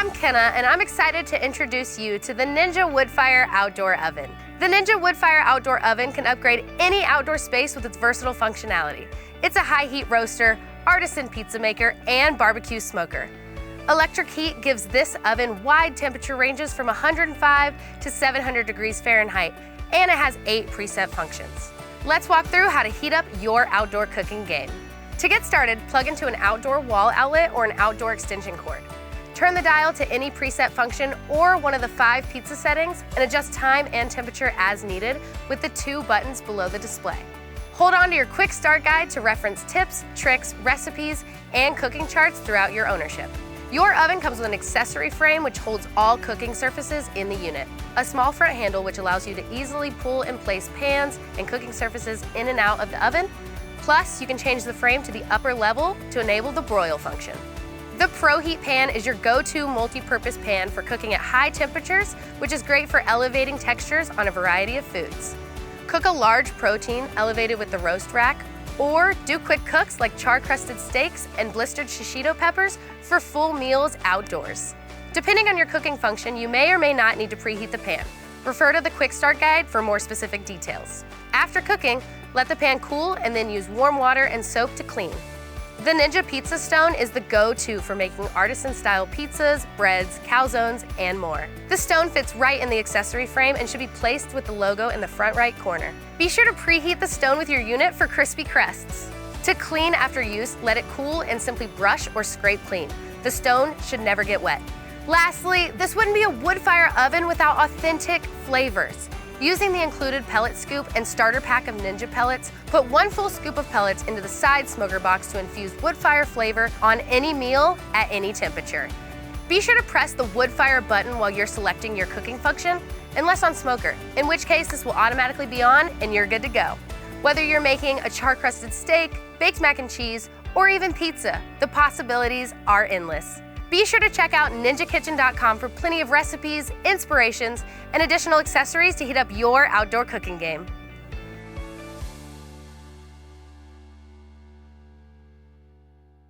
I'm Kenna, and I'm excited to introduce you to the Ninja Woodfire Outdoor Oven. The Ninja Woodfire Outdoor Oven can upgrade any outdoor space with its versatile functionality. It's a high heat roaster, artisan pizza maker, and barbecue smoker. Electric heat gives this oven wide temperature ranges from 105 to 700 degrees Fahrenheit, and it has 8 preset functions. Let's walk through how to heat up your outdoor cooking game. To get started, plug into an outdoor wall outlet or an outdoor extension cord. Turn the dial to any preset function or one of the 5 pizza settings and adjust time and temperature as needed with the 2 buttons below the display. Hold on to your quick start guide to reference tips, tricks, recipes, and cooking charts throughout your ownership. Your oven comes with an accessory frame which holds all cooking surfaces in the unit. A small front handle which allows you to easily pull and place pans and cooking surfaces in and out of the oven. Plus, you can change the frame to the upper level to enable the broil function. The Pro Heat Pan is your go-to multi-purpose pan for cooking at high temperatures, which is great for elevating textures on a variety of foods. Cook a large protein elevated with the roast rack, or do quick cooks like char-crusted steaks and blistered shishito peppers for full meals outdoors. Depending on your cooking function, you may or may not need to preheat the pan. Refer to the quick start guide for more specific details. After cooking, let the pan cool and then use warm water and soap to clean. The Ninja Pizza Stone is the go-to for making artisan-style pizzas, breads, calzones, and more. The stone fits right in the accessory frame and should be placed with the logo in the front right corner. Be sure to preheat the stone with your unit for crispy crusts. To clean after use, let it cool and simply brush or scrape clean. The stone should never get wet. Lastly, this wouldn't be a wood-fire oven without authentic flavors. Using the included pellet scoop and starter pack of Ninja pellets, put 1 full scoop of pellets into the side smoker box to infuse wood-fire flavor on any meal at any temperature. Be sure to press the wood-fire button while you're selecting your cooking function, unless on smoker, in which case this will automatically be on and you're good to go. Whether you're making a char-crusted steak, baked mac and cheese, or even pizza, the possibilities are endless. Be sure to check out ninjakitchen.com for plenty of recipes, inspirations, and additional accessories to heat up your outdoor cooking game.